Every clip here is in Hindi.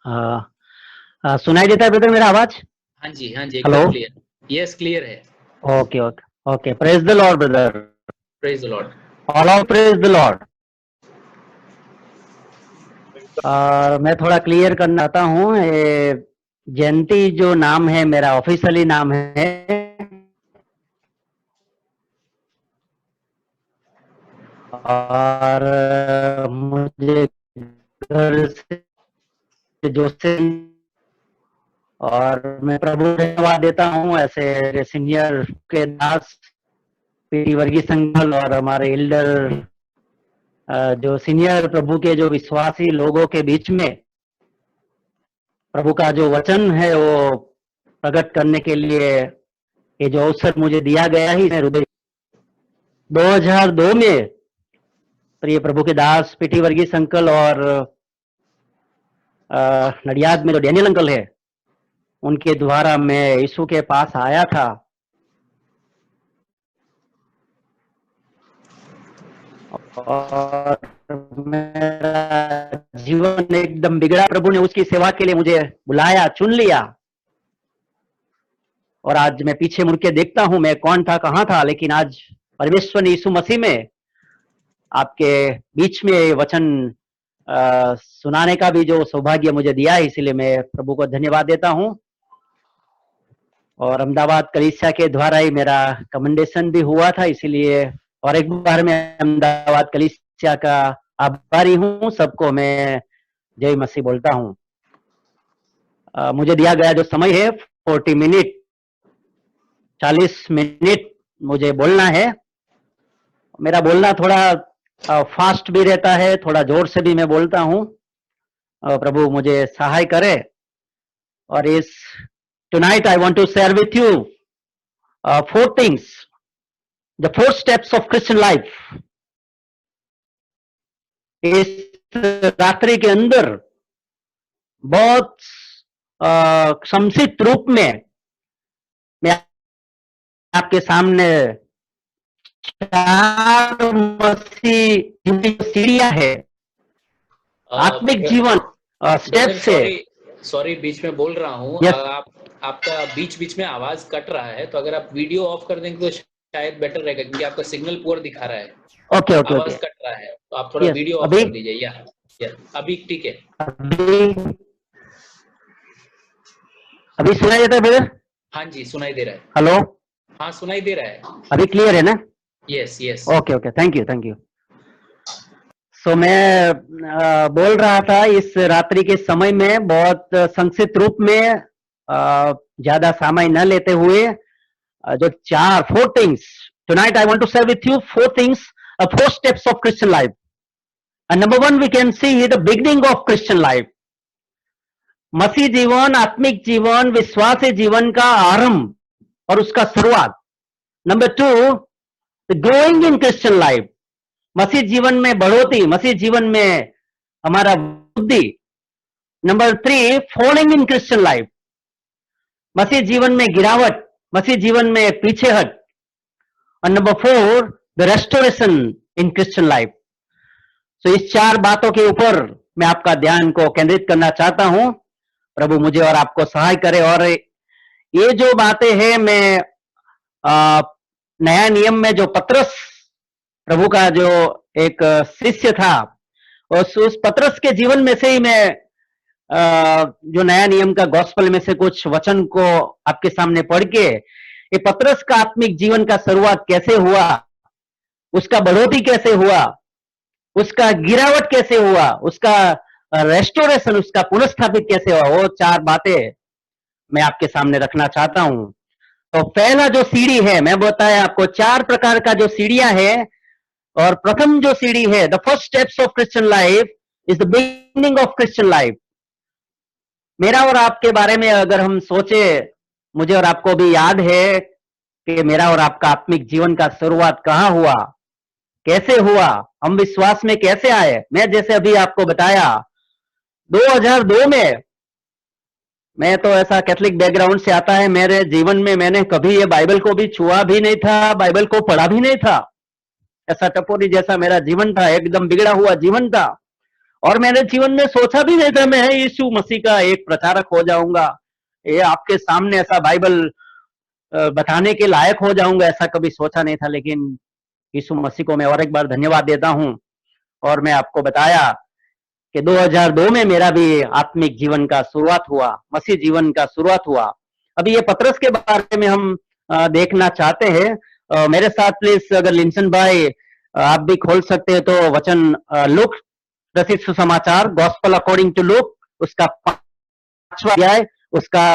सुनाई देता है ब्रदर मेरा आवाज? हाँ जी, हाँ जी, हेलो। एकदम क्लियर। यस, क्लियर है। Okay okay okay, praise the Lord brother. Praise the Lord. All of praise the Lord. मैं थोड़ा क्लियर करना चाहता हूँ, जयंती जो नाम है मेरा ऑफिशियली नाम है, और मुझे घर से जो से, और मैं प्रभु को धन्यवाद देता हूँ ऐसे सीनियर के दास पीटी वर्गीय संघल और हमारे एल्डर जो सीनियर प्रभु के जो विश्वासी लोगों के बीच में प्रभु का जो वचन है वो प्रकट करने के लिए ये जो अवसर मुझे दिया गया ही हृदय 2002 में प्रिय प्रभु के दास पीटी वर्गीय अंकल और नडियाद में जो डैनियल अंकल है उनके द्वारा मैं यीशु के पास आया था, और मेरा जीवन एकदम बिगड़ा। प्रभु ने उसकी सेवा के लिए मुझे बुलाया, चुन लिया, और आज मैं पीछे मुड़ के देखता हूं मैं कौन था, कहां था, लेकिन आज परमेश्वर ने यीशु मसीह में आपके बीच में वचन सुनाने का भी जो सौभाग्य मुझे दिया है, इसीलिए मैं प्रभु को धन्यवाद देता हूं। और अहमदाबाद कलीसिया के द्वारा ही मेरा कमेंडेशन भी हुआ था, इसीलिए और एक बार मैं अहमदाबाद कलीसिया का आभारी हूं। सबको मैं जय मसीह बोलता हूं। मुझे दिया गया जो समय है 40 मिनट, 40 मिनट मुझे बोलना है। मेरा बोलना थोड़ा फास्ट भी रहता है, थोड़ा जोर से भी मैं बोलता हूं। प्रभु मुझे सहाय करे। और इस tonight I want to share with you 4 things, the 4 steps of Christian life। इस रात्रि के अंदर बहुत संक्षिप्त रूप में मैं आपके सामने 4 मसीह सीढ़ियां है आत्मिक जीवन स्टेप से। सॉरी बीच में बोल रहा हूँ। yes. आपका बीच बीच में आवाज कट रहा है, तो अगर आप वीडियो ऑफ कर देंगे तो शायद बेटर रहेगा, क्योंकि आपका सिग्नल पुअर दिखा रहा है। ओके आवाज कट रहा है, तो आप थोड़ा वीडियो ऑफ कर दीजिए। या अभी ठीक है। अभी सुनाई देता है ब्रदर? हाँ जी, सुनाई दे रहा है। हेलो। हाँ, सुनाई दे रहा है। अभी क्लियर है ना? Yes yes. Okay okay, thank you. So मैं बोल रहा था इस रात्रि के समय में बहुत संक्षिप्त रूप में ज्यादा समय न लेते हुए जो 4 things tonight I want to share with you 4 things, 4 steps of Christian life। and number 1 we can see the beginning of Christian life। मसीह जीवन, आत्मिक जीवन, विश्वासी जीवन का आरंभ और उसका शुरुआत। Number 2 the growing in Christian life, मसीह जीवन में बढ़ोतरी, मसीह जीवन में हमारा वृद्धि। Number 3 falling in Christian life, मसीह जीवन में गिरावट, मसीह जीवन में पीछे हट। और number 4 the restoration in Christian life. तो इस 4 बातों के ऊपर मैं आपका ध्यान को केंद्रित करना चाहता हूं। प्रभु मुझे और आपको सहाय करे। और ये जो बातें हैं, मैं नया नियम में जो पत्रस प्रभु का जो एक शिष्य था, उस पत्रस के जीवन में से ही मैं जो नया नियम का गॉस्पेल में से कुछ वचन को आपके सामने पढ़ के, ये पत्रस का आत्मिक जीवन का शुरुआत कैसे हुआ, उसका बढ़ोतरी कैसे हुआ, उसका गिरावट कैसे हुआ, उसका रेस्टोरेशन, उसका पुनर्स्थापित कैसे हुआ, वो 4 बातें मैं आपके सामने रखना चाहता हूं। तो पहला जो सीढ़ी है, मैं बताया आपको 4 प्रकार का जो सीढ़ियां है, और प्रथम जो सीढ़ी है, the first steps of Christian life is the beginning of Christian life. मेरा और आपके बारे में अगर हम सोचे, मुझे और आपको भी याद है कि मेरा और आपका आत्मिक जीवन का शुरुआत कहां हुआ, कैसे हुआ, हम विश्वास में कैसे आए। मैं जैसे अभी आपको बताया 2002 में, मैं तो ऐसा कैथोलिक बैकग्राउंड से आता है, मेरे जीवन में मैंने कभी ये बाइबल को भी छुआ भी नहीं था, बाइबल को पढ़ा भी नहीं था। ऐसा टपोरी जैसा मेरा जीवन था, एकदम बिगड़ा हुआ जीवन था। और मैंने जीवन में सोचा भी नहीं था मैं यीशु मसीह का एक प्रचारक हो जाऊंगा, ये आपके सामने ऐसा बाइबल बताने के लायक हो जाऊंगा, ऐसा कभी सोचा नहीं था। लेकिन यीशु मसीह को मैं और एक बार धन्यवाद देता हूं। और मैं आपको बताया कि 2002 में मेरा भी आत्मिक जीवन का शुरुआत हुआ, मसीह जीवन का शुरुआत हुआ। अभी ये पतरस के बारे में हम देखना चाहते हैं। मेरे साथ प्लीज अगर लिंसन भाई आप भी खोल सकते हैं तो वचन लूक रचित सुसमाचार, गॉस्पेल अकॉर्डिंग टू लूक, उसका 5वां अध्याय, उसका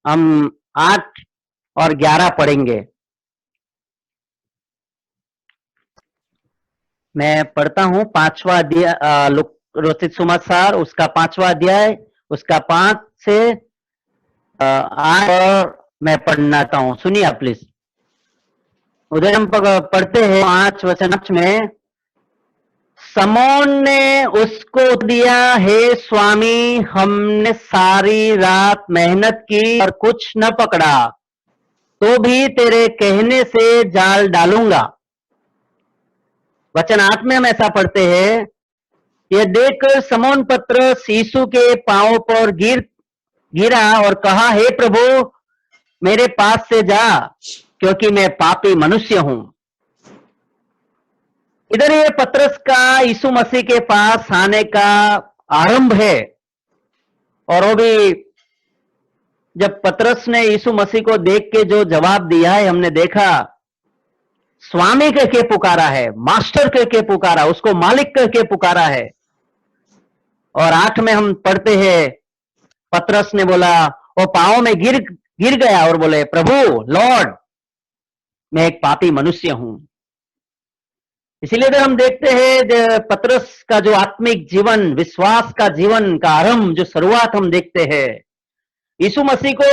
हम 8 और 11 पढ़ेंगे। मैं पढ़ता हूं 5वां अध्याय लूक रचित सुसमाचार, उसका 5वां अध्याय, उसका 5 से 8 और मैं पढ़ना चाहता हूं, सुनिए आप प्लीज। उधर हम पढ़ते हैं 5 वचन में, समौन ने उसको दिया, हे स्वामी हमने सारी रात मेहनत की और कुछ न पकड़ा, तो भी तेरे कहने से जाल डालूंगा। वचन 8 में हम ऐसा पढ़ते हैं, यह देखकर समौन पतरस यीशु के पांवों पर गिरा और कहा, हे प्रभु मेरे पास से जा, क्योंकि मैं पापी मनुष्य हूं। इधर ये पतरस का यीशु मसीह के पास आने का आरंभ है। और वो भी जब पतरस ने यीशु मसीह को देख के जो जवाब दिया है, हमने देखा स्वामी कह के पुकारा है, मास्टर कह के पुकारा, उसको मालिक कह के पुकारा है। और 8 में हम पढ़ते हैं, पतरस ने बोला, वो पांव में गिर गया और बोले, प्रभु लॉर्ड मैं एक पापी मनुष्य हूं। इसीलिए तो हम देखते हैं पतरस का जो आत्मिक जीवन, विश्वास का जीवन का आरंभ, जो शुरुआत हम देखते हैं, यीशु मसीह को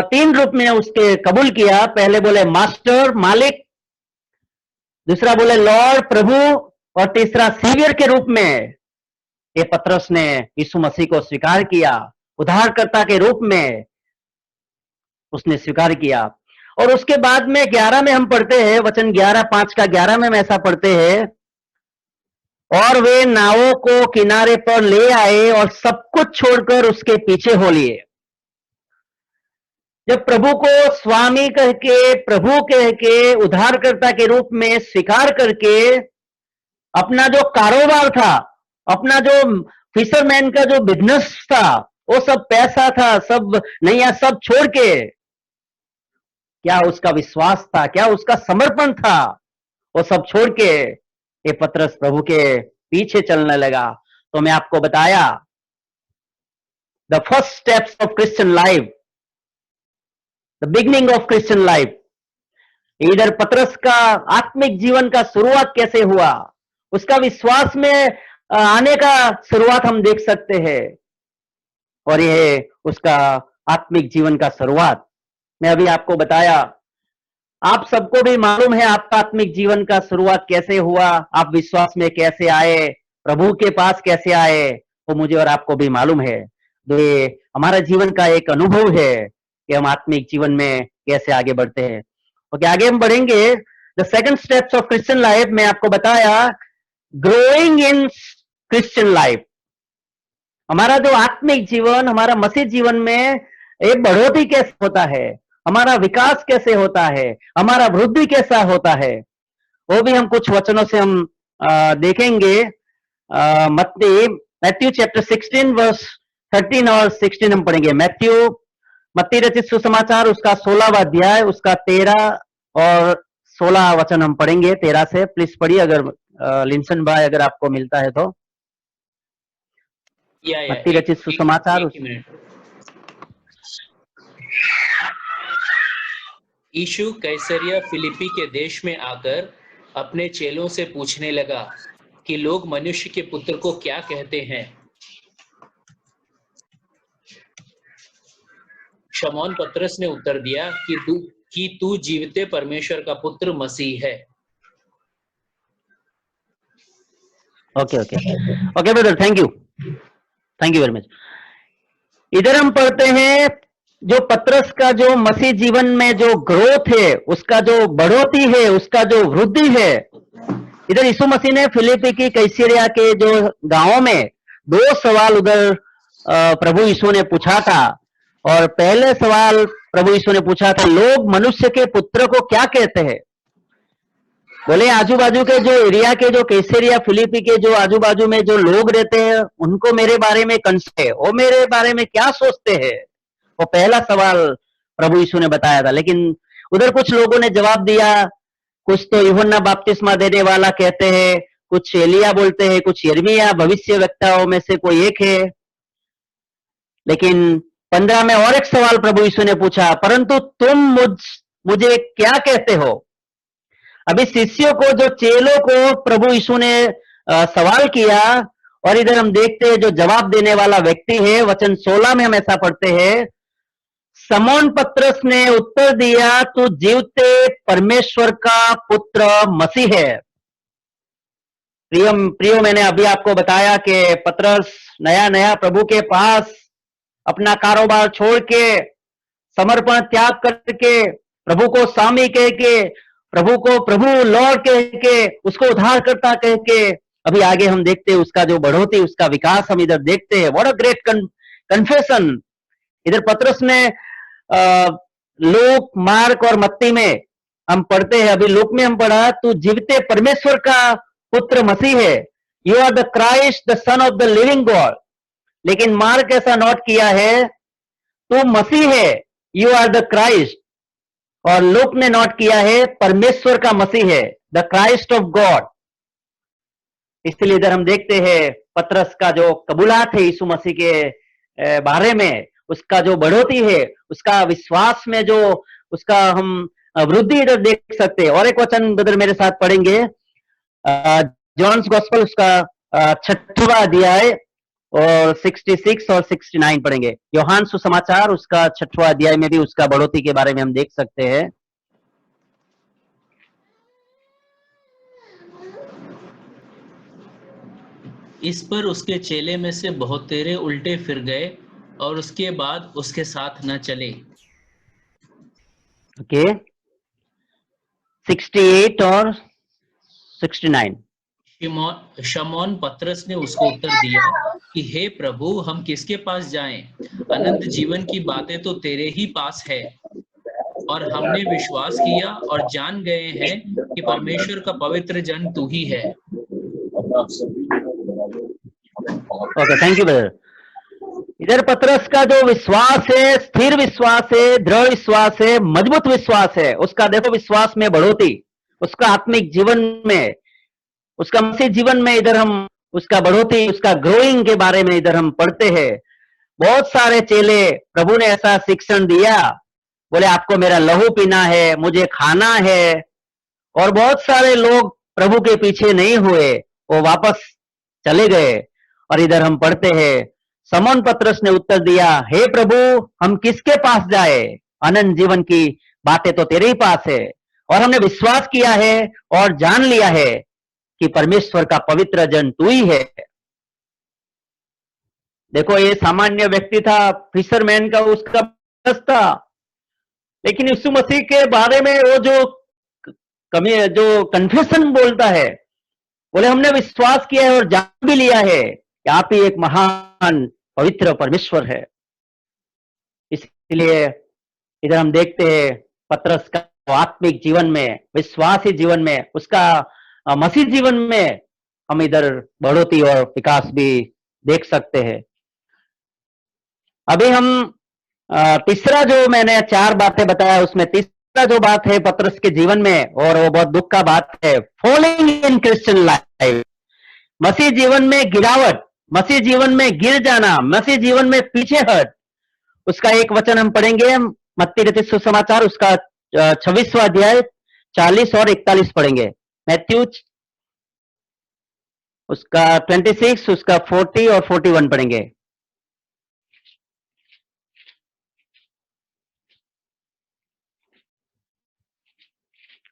3 रूप में उसके कबूल किया। पहले बोले मास्टर, मालिक, दूसरा बोले लॉर्ड, प्रभु, और तीसरा सेवियर के रूप में ये पतरस ने यीशु मसीह को स्वीकार किया, उद्धारकर्ता के रूप में उसने स्वीकार किया। और उसके बाद में 11 में हम पढ़ते हैं, वचन 11, 5 का 11 में हम ऐसा पढ़ते हैं, और वे नावों को किनारे पर ले आए और सब कुछ छोड़कर उसके पीछे हो लिए। जब प्रभु को स्वामी कह के, प्रभु कह के, उद्धारकर्ता के रूप में स्वीकार करके अपना जो कारोबार था, अपना जो फिशरमैन का जो बिजनेस था, वो सब पैसा था, सब नैया सब छोड़ के, क्या उसका विश्वास था, क्या उसका समर्पण था, वो सब छोड़ के ये पतरस प्रभु के पीछे चलने लगा। तो मैं आपको बताया the first steps of Christian life, the beginning of Christian life. इधर पतरस का आत्मिक जीवन का शुरुआत कैसे हुआ, उसका विश्वास में आने का शुरुआत हम देख सकते हैं। और यह उसका आत्मिक जीवन का शुरुआत मैं अभी आपको बताया। आप सबको भी मालूम है आपका आत्मिक जीवन का शुरुआत कैसे हुआ, आप विश्वास में कैसे आए, प्रभु के पास कैसे आए, वो मुझे और आपको भी मालूम है। तो ये हमारा जीवन का एक अनुभव है कि हम आत्मिक जीवन में कैसे आगे बढ़ते हैं। ओके, आगे हम बढ़ेंगे। The second steps of Christian life में आपको बताया, ग्रोइंग इन क्रिश्चियन लाइफ। हमारा जो आत्मिक जीवन, हमारा मसीह जीवन में एक बढ़ोतरी कैसे होता है, हमारा विकास कैसे होता है, हमारा वृद्धि कैसा होता है, वो भी हम कुछ वचनों से हम देखेंगे। मैथ्यू चैप्टर 16 वर्स 13 और 16 हम पढ़ेंगे। मत्ती रचित सुसमाचार, उसका 16वां अध्याय, उसका 13 और 16 वचन हम पढ़ेंगे। 13 से प्लीज पढ़िए, अगर लिंसन भाई अगर आपको मिलता है तो। मत्ती रचित सुसमाचार। यीशु कैसरिया फिलिपी के देश में आकर अपने चेलों से पूछने लगा कि लोग मनुष्य के पुत्र को क्या कहते हैं। शमौन पतरस ने उत्तर दिया कि तू जीवते परमेश्वर का पुत्र मसीह है। Okay brother, thank you very much. इधर हम पढ़ते हैं जो पतरस का जो मसीह जीवन में जो ग्रोथ है, उसका जो बढ़ोतरी है, उसका जो वृद्धि है, इधर यीशु मसीह ने फिलिपी की कैसरिया के जो गांवों में दो सवाल उधर प्रभु यीशु ने पूछा था। और पहले सवाल प्रभु यीशु ने पूछा था, लोग मनुष्य के पुत्र को क्या कहते हैं? बोले आजू बाजू के जो एरिया के, जो कैसरिया फिलिपी के जो आजू बाजू में जो लोग रहते हैं, उनको मेरे बारे में कंसर्न है, वो मेरे बारे में क्या सोचते हैं? वो पहला सवाल प्रभु यीशु ने बताया था। लेकिन उधर कुछ लोगों ने जवाब दिया, कुछ तो यूहन्ना बपतिस्मा देने वाला कहते हैं, कुछ एलिया बोलते हैं, कुछ यिर्मयाह भविष्य वक्ताओं में से कोई एक है। लेकिन 15 में और एक सवाल प्रभु यीशु ने पूछा, परंतु तुम मुझे क्या कहते हो? अभी शिष्यों को, जो चेलों को प्रभु यीशु ने सवाल किया, और इधर हम देखते हैं जो जवाब देने वाला व्यक्ति है, वचन 16 में हम ऐसा पढ़ते हैं, समौन पत्रस ने उत्तर दिया, तू जीवते परमेश्वर का पुत्र मसीह है। प्रियो, मैंने अभी आपको बताया कि पत्रस नया नया प्रभु के पास अपना कारोबार छोड़ के, समर्पण त्याग करके, प्रभु को स्वामी कह के, प्रभु को प्रभु लॉर्ड कह के, उसको उद्धारकर्ता कह के, अभी आगे हम देखते हैं उसका जो बढ़ोतरी, उसका विकास हम इधर देखते हैं। What a great confession. इधर पत्रस ने लूक, मार्क और मत्ती में हम पढ़ते हैं, अभी लूक में हम पढ़ा, तू जीवते परमेश्वर का पुत्र मसीह है, you are the Christ the son of the living God. लेकिन मार्क ऐसा नोट किया है, तू मसीह है, यू आर द क्राइस्ट। और लूक ने नोट किया है, परमेश्वर का मसीह है, द क्राइस्ट ऑफ गॉड। इसलिए इधर हम देखते हैं पत्रस का जो कबूलात है यीशु मसीह के बारे में, उसका जो बढ़ोतरी है, उसका विश्वास में जो उसका हम वृद्धि इधर देख सकते हैं। और एक वचन ब्रदर मेरे साथ पढ़ेंगे, जॉन्स गॉस्पेल उसका 6वां अध्याय और 66 और 69 पढ़ेंगे। योहान सुसमाचार उसका 6वां अध्याय में भी उसका बढ़ोतरी के बारे में हम देख सकते हैं। इस पर उसके चेले में से बहुत तेरे उल्टे फिर गए और उसके बाद उसके साथ न चले। ओके, 68 और 69। शमौन पतरस ने उसको उत्तर दिया कि हे प्रभु, हम किसके पास जाएं? अनंत जीवन की बातें तो तेरे ही पास है, और हमने विश्वास किया और जान गए हैं कि परमेश्वर का पवित्र जन तू ही है। Okay, thank you brother. इधर पतरस का जो विश्वास है, स्थिर विश्वास है, दृढ़ विश्वास है, मजबूत विश्वास है, उसका देखो विश्वास में बढ़ोतरी, उसका आत्मिक जीवन में, उसका मसीह जीवन में इधर हम उसका बढ़ोतरी, उसका ग्रोइंग के बारे में इधर हम पढ़ते हैं। बहुत सारे चेले, प्रभु ने ऐसा शिक्षण दिया, बोले आपको मेरा लहू पीना है, मुझे खाना है, और बहुत सारे लोग प्रभु के पीछे नहीं हुए, वो वापस चले गए। और इधर हम पढ़ते हैं, समौन पतरस ने उत्तर दिया, हे प्रभु, हम किसके पास जाए? अनंत जीवन की बातें तो तेरे ही पास है, और हमने विश्वास किया है और जान लिया है कि परमेश्वर का पवित्र जन तू ही है। देखो, ये सामान्य व्यक्ति था, फिशरमैन का उसका बस था, लेकिन यीशु मसीह के बारे में वो जो कन्फेशन बोलता है, बोले हमने विश्वास किया है और जान भी लिया है कि आप ही एक महान पवित्र परमेश्वर है। इसलिए इधर हम देखते हैं पतरस का आत्मिक जीवन में, विश्वासी जीवन में, उसका मसीह जीवन में हम इधर बढ़ोतरी और विकास भी देख सकते हैं। अभी हम तीसरा जो मैंने 4 बातें बताया, उसमें तीसरा जो बात है पतरस के जीवन में, और वो बहुत दुख का बात है, फॉलिंग इन क्रिश्चियन लाइफ, मसीह जीवन में गिरावट, मसीह जीवन में गिर जाना, मसीह जीवन में पीछे हट। उसका एक वचन हम पढ़ेंगे, मत्ती रचित सुसमाचार उसका 26वां अध्याय 40 और 41 पढ़ेंगे। मैथ्यू उसका 26, उसका 40 और 41 पढ़ेंगे।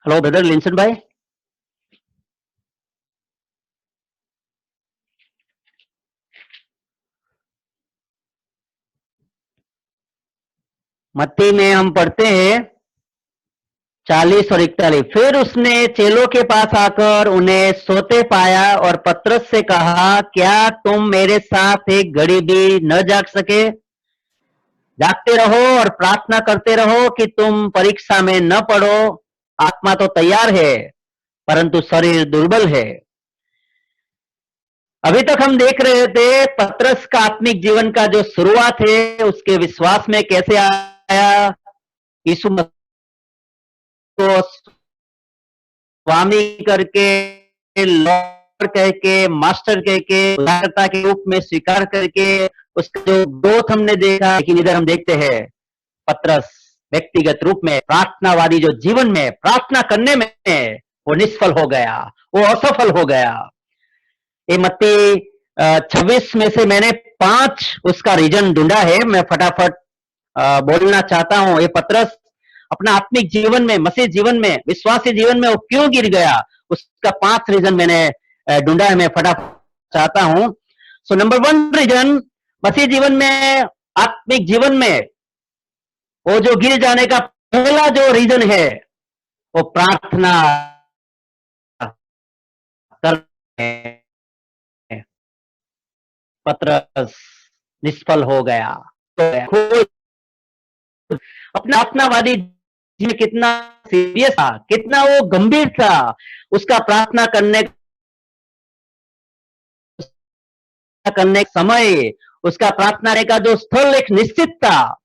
हेलो ब्रदर लिंसन भाई। मत्ती में हम पढ़ते हैं 40 और 41। फिर उसने चेलों के पास आकर उन्हें सोते पाया और पतरस से कहा, क्या तुम मेरे साथ एक घड़ी भी न जाग सके? जागते रहो और प्रार्थना करते रहो कि तुम परीक्षा में न पड़ो। आत्मा तो तैयार है परंतु शरीर दुर्बल है। अभी तक हम देख रहे थे पतरस का आत्मिक जीवन का जो शुरुआत है उसके विश्वास में कैसे आया। यीशु मसीह को स्वामी करके, लॉर्ड कह के, मास्टर कह के, उद्धारकर्ता के रूप में स्वीकार करके उसका जो ग्रोथ हमने देखा। लेकिन इधर हम देखते हैं पतरस व्यक्तिगत रूप में प्रार्थनावादी जो जीवन में प्रार्थना करने में वो निष्फल हो गया, वो असफल हो गया। ये मत्ती 26 में से मैंने 5 उसका रीजन ढूंढा है, मैं फटाफट बोलना चाहता हूं। ये पतरस अपना आत्मिक जीवन में, मसीह जीवन में, विश्वासी जीवन में वो क्यों गिर गया, उसका 5 रीजन मैंने ढूंढा है, मैं फटाफट चाहता हूं। सो नंबर 1 रीजन, मसीह जीवन में, आत्मिक जीवन में वो जो गिर जाने का पहला जो रीजन है वो प्रार्थना कर। पतरस निष्फल हो गया। अपना अपनावादी जीवन कितना सीरियस था, कितना वो गंभीर था, उसका प्रार्थना करने समय, उसका प्रार्थना का जो स्थल एक निश्चित था।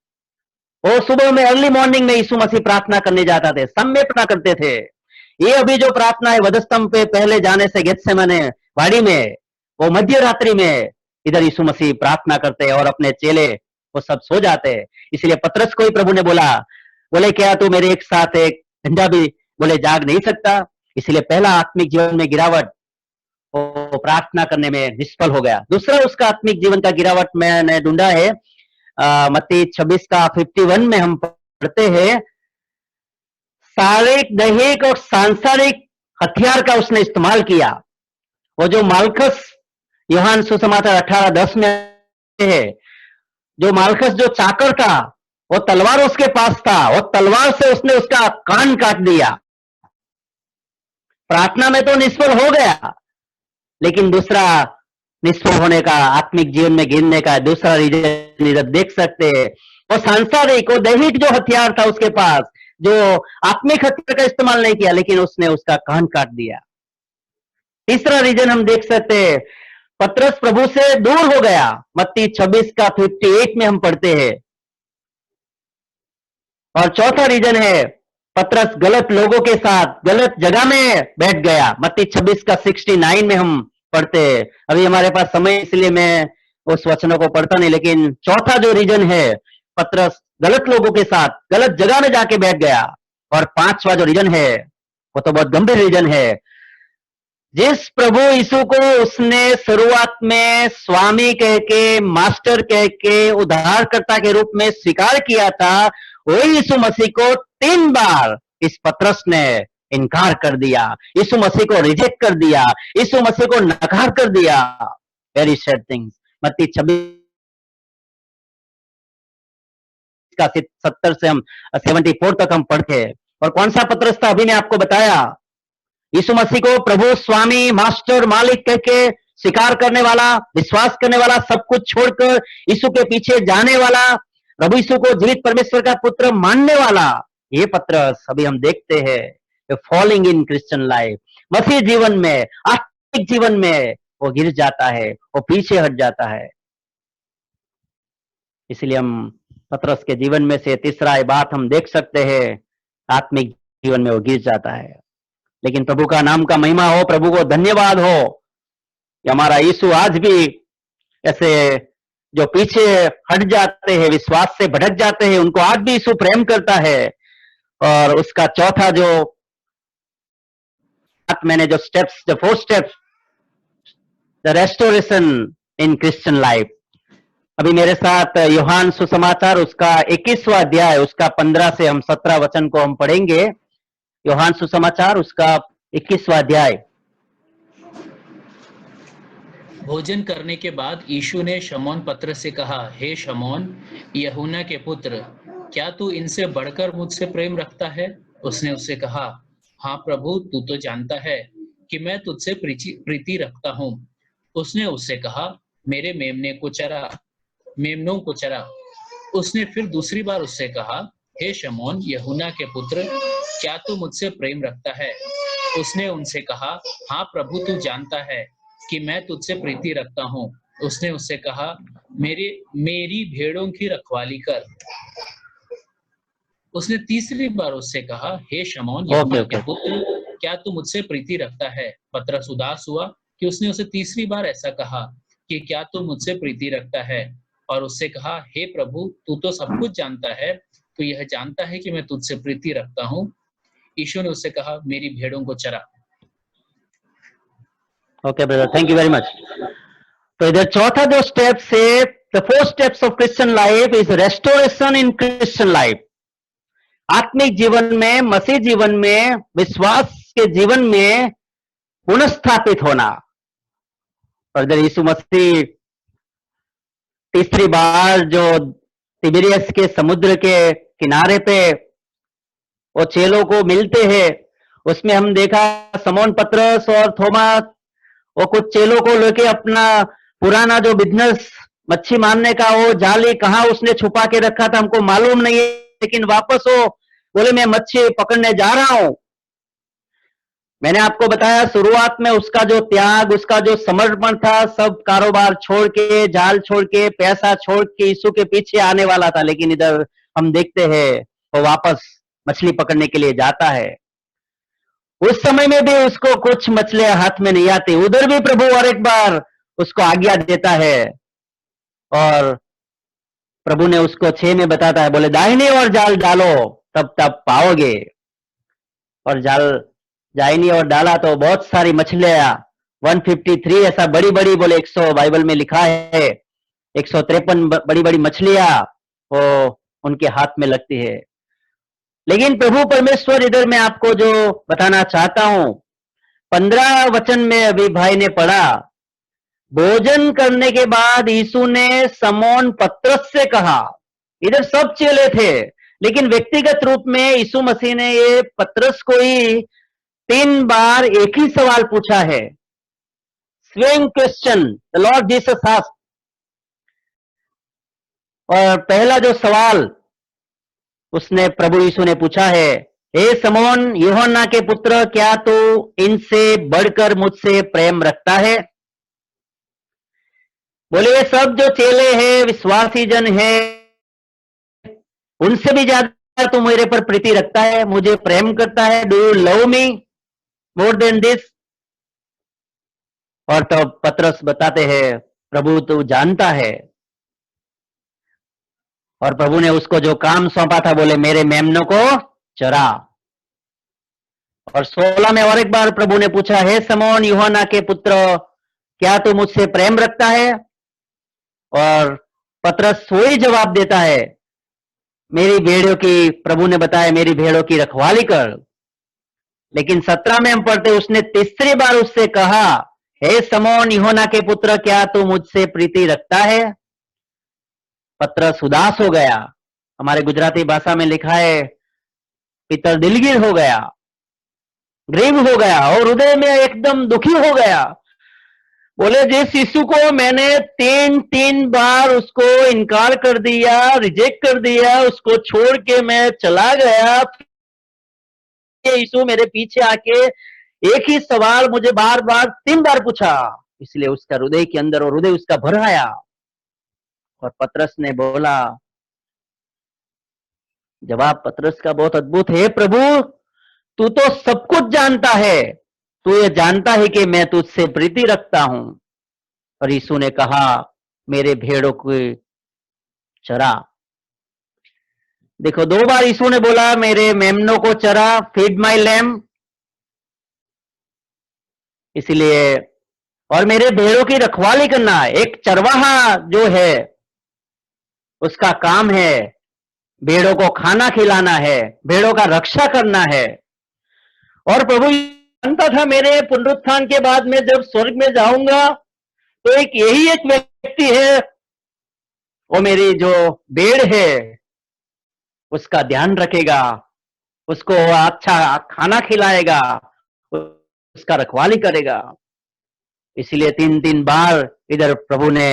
वो सुबह में अर्ली मॉर्निंग में यीशु मसीह प्रार्थना करने जाता थे, समय प्रार्थना करते थे। ये अभी जो प्रार्थना है वधस्तंभ पे पहले जाने से गेत्सेमने वाड़ी में, वो मध्य रात्रि में इधर यीशु मसीह प्रार्थना करते और अपने चेले वो सब सो जाते। इसलिए पतरस को ही प्रभु ने बोले क्या तू मेरे एक साथ एक घंटा भी बोले जाग नहीं सकता? इसलिए पहला आत्मिक जीवन में गिरावट वो प्रार्थना करने में निष्फल हो गया। दूसरा उसका आत्मिक जीवन का गिरावट मैंने ढूंढा है मत्ती 26 का 51 में हम पढ़ते हैं, शारीरिक, दैहिक और सांसारिक हथियार का उसने इस्तेमाल किया। वो जो मालखस, यूहन्ना सुसमाचार 18:10 में है, जो मालखस जो चाकर था वो तलवार उसके पास था, वो तलवार से उसने उसका कान काट दिया। प्रार्थना में तो निष्फल हो गया, लेकिन दूसरा निष्फल होने का, आत्मिक जीवन में गिरने का दूसरा रीजन इधर देख सकते हैं। वो सांसारिक, वो दैहिक जो हथियार था उसके पास, जो आत्मिक हथियार का इस्तेमाल नहीं किया, लेकिन उसने उसका कान काट दिया। तीसरा रीजन हम देख सकते हैं, पतरस प्रभु से दूर हो गया। मत्ती 26 का 58 में हम पढ़ते हैं। और चौथा रीजन है, पतरस गलत लोगों के साथ गलत जगह में बैठ गया। मत्ती 26 का 69 में हम पढ़ते हैं। अभी हमारे पास समय इसलिए मैं उस वचनों को पढ़ता नहीं, लेकिन चौथा जो रीजन है, पतरस गलत लोगों के साथ गलत जगह में जाके बैठ गया। और 5वां जो रीजन है वो तो बहुत गंभीर रीजन है। जिस प्रभु यीशु को उसने शुरुआत में स्वामी कह के, मास्टर कह के, उद्धारकर्ता के रूप में स्वीकार किया था, वही यीशु मसीह को 3 बार इस पतरस ने इनकार कर दिया, यीशु मसीह को रिजेक्ट कर दिया, यीशु मसीह को नकार कर दिया। Very sad things. मत्ती 26 का 70 से हम 74 तक हम पढ़ते हैं। और कौन सा पतरस था? अभी मैं आपको बताया, यीशु मसीह को प्रभु, स्वामी, मास्टर, मालिक कह के स्वीकार करने वाला, विश्वास करने वाला, सब कुछ छोड़कर यीशु के पीछे जाने वाला, प्रभु यीशु को जीवित परमेश्वर का पुत्र मानने वाला, ये पतरस अभी हम देखते हैं फॉलिंग इन क्रिश्चियन लाइफ। मसीह जीवन में, आत्मिक जीवन में वो गिर जाता है, वो पीछे हट जाता है। इसलिए हम पतरस के जीवन में से तीसरा बात हम देख सकते हैं, आत्मिक जीवन में वो गिर जाता है। लेकिन प्रभु का नाम का महिमा हो, प्रभु को धन्यवाद हो कि हमारा यीशु आज भी ऐसे जो पीछे हट जाते हैं, विश्वास से भटक जाते हैं, उनको आज भी यीशु प्रेम करता है। और उसका चौथा जो मैंने जो steps, the 4 steps, the restoration in Christian life. अभी मेरे साथ यूहन्ना सुसमाचार उसका 21वां अध्याय, उसका 15 से हम 17 वचन को हम पढ़ेंगे। यूहन्ना सुसमाचार उसका 21वां अध्याय। भोजन करने के बाद यीशु ने शमौन पतरस से कहा, हे शमौन, यूहन्ना के पुत्र, क्या तू इनसे बढ़कर मुझसे प्रेम रखता है? उसने उससे कहा, हाँ प्रभु, तू तो जानता है कि मैं तुझसे प्रीति रखता हूँ। उसने उससे कहा, मेरे मेमनों को चरा। उसने फिर दूसरी बार उससे कहा, हे शमौन, यूहन्ना के पुत्र, क्या तू मुझसे प्रेम रखता है? उसने उनसे कहा, हाँ प्रभु, तू जानता है कि मैं तुझसे प्रीति रखता हूँ। उसने उससे कहा, मेरी भेड़ों की रखवाली कर। उसने तीसरी बार उससे कहा, हे शमौन, यूहन्ना ओके के पुत्र, क्या तू मुझसे प्रीति रखता है? पतरस उदास हुआ कि उसने उसे तीसरी बार ऐसा कहा कि क्या तू मुझसे प्रीति रखता है, और उससे कहा, हे प्रभु, तू तो सब कुछ जानता है, तू यह जानता है कि मैं तुझसे प्रीति रखता हूँ। यीशु ने उससे कहा, मेरी भेड़ों को चरा। Okay brother, thank you very much. तो इधर चौथा जो स्टेप्स है, the fourth steps of Christian life is restoration in Christian life. आत्मिक जीवन में, मसीह जीवन में, विश्वास के जीवन में पुनर्स्थापित होना। और इधर यीशु मसीह तीसरी बार जो तिबिरियस के समुद्र के किनारे पे वो चेलों को मिलते हैं, उसमें हम देखा समौन पतरस और थोमा वो कुछ चेलों को लेके अपना पुराना जो बिजनेस मच्छी मारने का वो जाली कहाँ उसने छुपा के रखा था हमको मालूम नहीं है, लेकिन वापस वो बोले मैं मच्छी पकड़ने जा रहा हूं। मैंने आपको बताया शुरुआत में उसका जो त्याग, उसका जो समर्पण था, सब कारोबार छोड़ के, जाल छोड़ के, पैसा छोड़ के यीशु के पीछे आने वाला था, लेकिन इधर हम देखते हैं वो वापस मछली पकड़ने के लिए जाता है। उस समय में भी उसको कुछ मछलियां हाथ में नहीं आती, उधर भी प्रभु और एक बार उसको आज्ञा देता है और प्रभु ने उसको 6 में बताता है, बोले दाहिनी ओर जाल डालो तब पाओगे। और जाल दाहिनी ओर डाला तो बहुत सारी मछलियां 153 ऐसा बड़ी बड़ी, बोले 100 बाइबल में लिखा है 153 बड़ी बड़ी मछलियां वो उनके हाथ में लगती है। लेकिन प्रभु परमेश्वर इधर मैं आपको जो बताना चाहता हूं, 15 वचन में अभी भाई ने पढ़ा, भोजन करने के बाद यीशु ने समौन पतरस से कहा, इधर सब चेले थे लेकिन व्यक्तिगत रूप में यीशु मसीह ने ये पतरस को ही 3 बार एक ही सवाल पूछा है। स्वेम question the Lord Jesus asked. और पहला जो सवाल उसने प्रभु यीशु ने पूछा है, हे समौन यूहन्ना के पुत्र, क्या तू इनसे बढ़कर मुझसे प्रेम रखता है? बोले ये सब जो चेले हैं, विश्वासी जन है, उनसे भी ज्यादा तू मेरे पर प्रीति रखता है, मुझे प्रेम करता है। Do you love me more than this? और तो पतरस बताते हैं, प्रभु तू जानता है। और प्रभु ने उसको जो काम सौंपा था, बोले मेरे मेमनों को चरा। और 16 में और एक बार प्रभु ने पूछा, हे समौन यूहन्ना के पुत्र, क्या तू मुझसे प्रेम रखता है? और पतरस वही जवाब देता है, मेरी भेड़ों की, प्रभु ने बताया मेरी भेड़ों की रखवाली कर। लेकिन 17 में हम पढ़ते, उसने तीसरी बार उससे कहा, हे समौन यूहन्ना के पुत्र, क्या तू मुझसे प्रीति रखता है? पतरस उदास हो गया। हमारे गुजराती भाषा में लिखा है, पितर दिलगीर हो गया, ग्रीव हो गया और हृदय में एकदम दुखी हो गया। बोले जिस यीशु को मैंने 3 बार उसको इनकार कर दिया, रिजेक्ट कर दिया, उसको छोड़ के मैं चला गया, यीशु मेरे पीछे आके एक ही सवाल मुझे बार बार 3 बार पूछा। इसलिए उसका हृदय के अंदर और हृदय उसका भर आया। और पतरस ने बोला, जवाब पतरस का बहुत अद्भुत है, प्रभु तू तो सब कुछ जानता है, तू ये जानता है कि मैं तुझसे प्रीति रखता हूं। और यीशु ने कहा, मेरे भेड़ों को चरा। देखो 2 बार यीशु ने बोला मेरे मेमनों को चरा, फीड माई लैम। इसलिए और मेरे भेड़ों की रखवाली करना, एक चरवाहा जो है उसका काम है भेड़ों को खाना खिलाना है, भेड़ों का रक्षा करना है। और प्रभु जानता था मेरे पुनरुत्थान के बाद में जब स्वर्ग में जाऊंगा तो यही एक व्यक्ति है, वो मेरी जो भेड़ है उसका ध्यान रखेगा, उसको अच्छा खाना खिलाएगा, उसका रखवाली करेगा। इसलिए 3 बार इधर प्रभु ने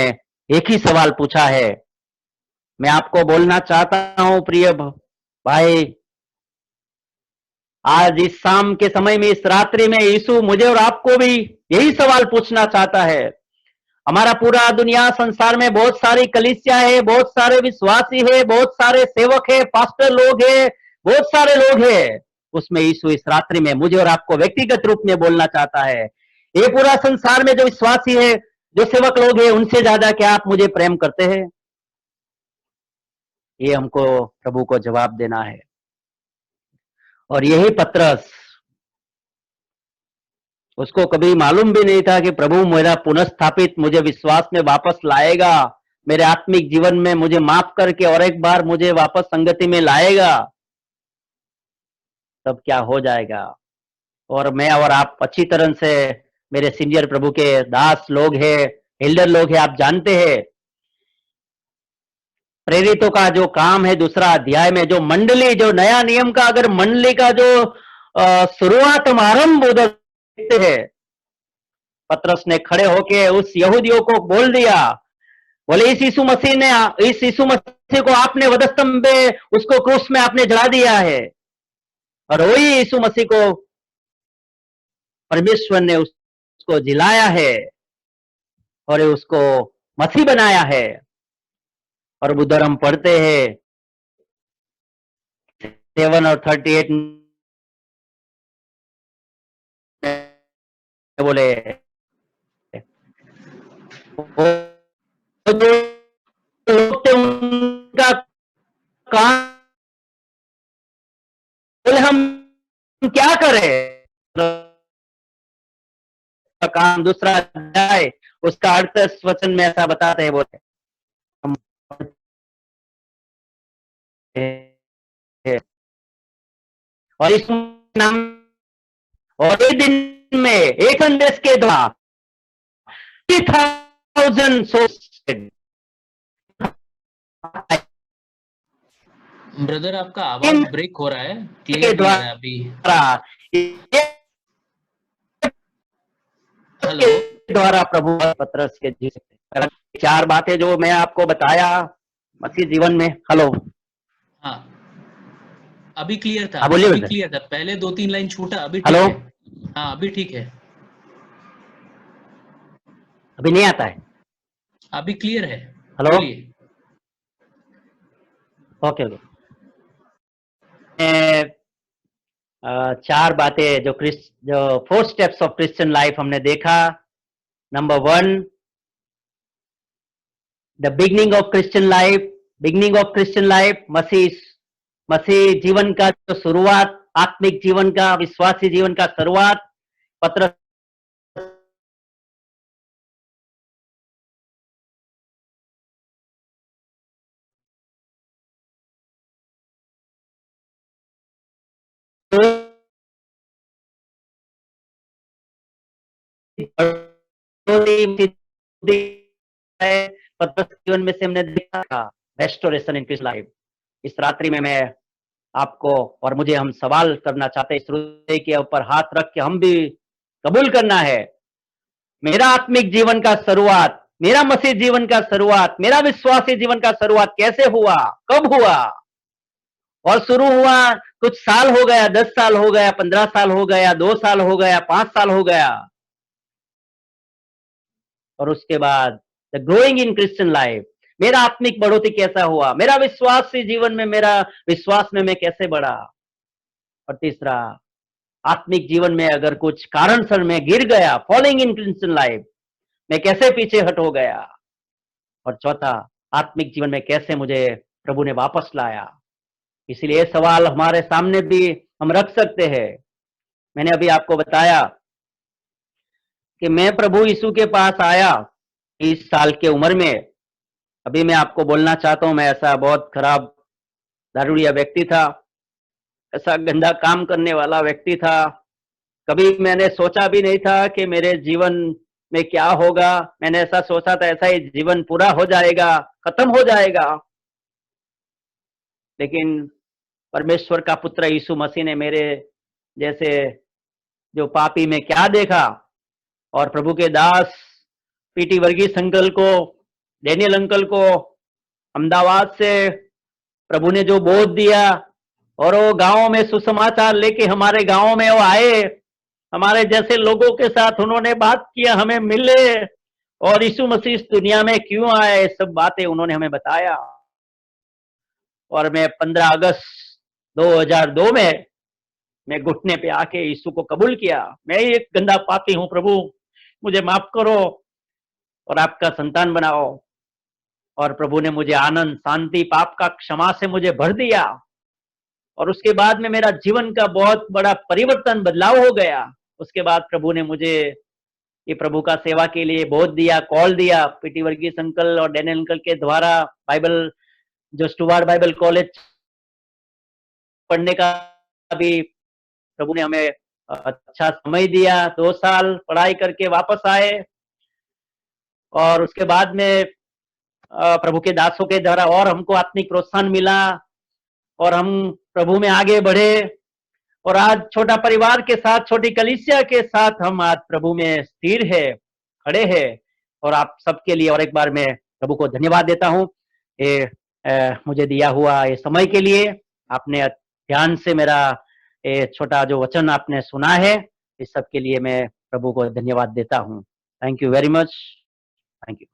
एक ही सवाल पूछा है। मैं आपको बोलना चाहता हूं प्रिय भाई, आज इस शाम के समय में, इस रात्रि में यीशु मुझे और आपको भी यही सवाल पूछना चाहता है। हमारा पूरा दुनिया संसार में बहुत सारी कलीसिया है, बहुत सारे विश्वासी है, बहुत सारे सेवक है, पास्टर लोग है, बहुत सारे लोग है। उसमें यीशु इस रात्रि में मुझे और आपको व्यक्तिगत रूप में बोलना चाहता है। ये पूरा संसार में जो विश्वासी है, जो सेवक लोग है, उनसे ज्यादा क्या आप मुझे प्रेम करते हैं? ये हमको प्रभु को जवाब देना है। और यही पतरस, उसको कभी मालूम भी नहीं था कि प्रभु मेरा पुनर्स्थापित मुझे विश्वास में वापस लाएगा, मेरे आत्मिक जीवन में मुझे माफ करके और एक बार मुझे वापस संगति में लाएगा। तब क्या हो जाएगा? और मैं और आप अच्छी तरह से, मेरे सीनियर प्रभु के दास लोग हैं, एल्डर लोग हैं, आप जानते हैं प्रेरितों का जो काम है, दूसरा अध्याय में जो मंडली, जो नया नियम का अगर मंडली का जो शुरुआत, हम आरंभ उधर देखते हैं। पतरस ने खड़े होके उस यहूदियों को बोल दिया, बोले इस यीशु मसीह को आपने वधस्तंभ पे, उसको क्रूस में आपने जला दिया है, और वही यीशु मसीह को परमेश्वर ने उसको जिलाया है और उसको मसीह बनाया है। और उधर हम पढ़ते हैं 7 और 38 बोले वो जो लोग थे उनका काम, बोले हम क्या करें? काम दूसरा अध्याय, उसका 38 वचन में ऐसा बताते हैं, बोले हम और इस नाम और एक दिन में एक संदेश के द्वारा 30,000 सोल ब्रदर आपका आवाज ब्रेक हो रहा है, के क्लियर नहीं आ रहा है अभी। द्वारा हेलो, द्वारा प्रभु पतरस के जी सकते। 4 बातें जो मैं आपको बताया मसीह जीवन में। हेलो, हाँ अभी क्लियर था, हाँ बोलिए अभी बेटा। क्लियर था, पहले 2-3 लाइन छूटा, अभी ठीक हेलो, है। हाँ अभी ठीक है, अभी नहीं आता है? अभी क्लियर है, हेलो, बोलिए। Okay okay. 4 बातें जो 4 स्टेप्स ऑफ क्रिश्चियन लाइफ हमने देखा। Number 1, the beginning of Christian life. Beginning of Christian life, मसीह जीवन का जो शुरुआत, आत्मिक जीवन का, विश्वासी जीवन का शुरुआत। पतरस पतरस जीवन में से हमने देखा था रेस्टोरेशन इन क्रिश्चियन लाइफ। इस रात्रि में मैं आपको और मुझे, हम सवाल करना चाहते हैं, इस हृदय के ऊपर हाथ रख के हम भी कबूल करना है, मेरा आत्मिक जीवन का शुरुआत, मेरा मसीह जीवन का शुरुआत, मेरा विश्वासी जीवन का शुरुआत कैसे हुआ, कब हुआ? और शुरू हुआ, कुछ साल हो गया, 10 साल हो गया, 15 साल हो गया, 2 साल हो गया, 5 साल हो गया, और उसके बाद the growing in Christian life, मेरा आत्मिक बढ़ोतरी कैसा हुआ, मेरा विश्वासी जीवन में, मेरा विश्वास में मैं कैसे बढ़ा? और तीसरा, आत्मिक जीवन में अगर कुछ कारणसर मैं गिर गया, फॉलोइंग इन क्रिश्चियन लाइफ, मैं कैसे पीछे हट हो गया? और चौथा, आत्मिक जीवन में कैसे मुझे प्रभु ने वापस लाया? इसलिए ये सवाल हमारे सामने भी हम रख सकते हैं। मैंने अभी आपको बताया कि मैं प्रभु यीशु के पास आया 30 साल की उम्र में। अभी मैं आपको बोलना चाहता हूं, मैं ऐसा बहुत खराब दारूडिया व्यक्ति था, ऐसा गंदा काम करने वाला व्यक्ति था। कभी मैंने सोचा भी नहीं था कि मेरे जीवन में क्या होगा। मैंने ऐसा सोचा था ऐसा ही जीवन पूरा हो जाएगा, खत्म हो जाएगा। लेकिन परमेश्वर का पुत्र यीशु मसीह ने मेरे जैसे जो पापी में क्या देखा, और प्रभु के दास पीटी वर्गीस अंकल को, डेनियल अंकल को अहमदाबाद से प्रभु ने जो बोध दिया, और वो गांव में सुसमाचार लेके हमारे गांव में वो आए, हमारे जैसे लोगों के साथ उन्होंने बात किया, हमें मिले, और यीशु मसीह इस दुनिया में क्यों आए, सब बातें उन्होंने हमें बताया। और मैं 15 अगस्त 2002 में मैं घुटने पे आके यीशु को कबूल किया। मैं ही एक गंदा पापी हूं, प्रभु मुझे माफ करो और आपका संतान बनाओ। और प्रभु ने मुझे आनंद, शांति, पाप का क्षमा से मुझे भर दिया। और उसके बाद में मेरा जीवन का बहुत बड़ा परिवर्तन, बदलाव हो गया। उसके बाद प्रभु ने मुझे ये प्रभु का सेवा के लिए बोध दिया, कॉल दिया, पीटी वर्गीस अंकल और डैनियल अंकल के द्वारा बाइबल, जो स्टुअर्ट बाइबल कॉलेज पढ़ने का भी प्रभु ने हमें अच्छा समय दिया। 2 साल पढ़ाई करके वापस आए, और उसके बाद में प्रभु के दासों के द्वारा और हमको आत्मिक प्रोत्साहन मिला, और हम प्रभु में आगे बढ़े, और आज छोटा परिवार के साथ, छोटी कलीसिया के साथ हम आज प्रभु में स्थिर है, खड़े हैं। और आप सबके लिए और एक बार मैं प्रभु को धन्यवाद देता हूँ ये मुझे दिया हुआ ये समय के लिए। आपने ध्यान से मेरा ये छोटा जो वचन आपने सुना है, इस सब के लिए मैं प्रभु को धन्यवाद देता हूँ। Thank you very much. Thank you.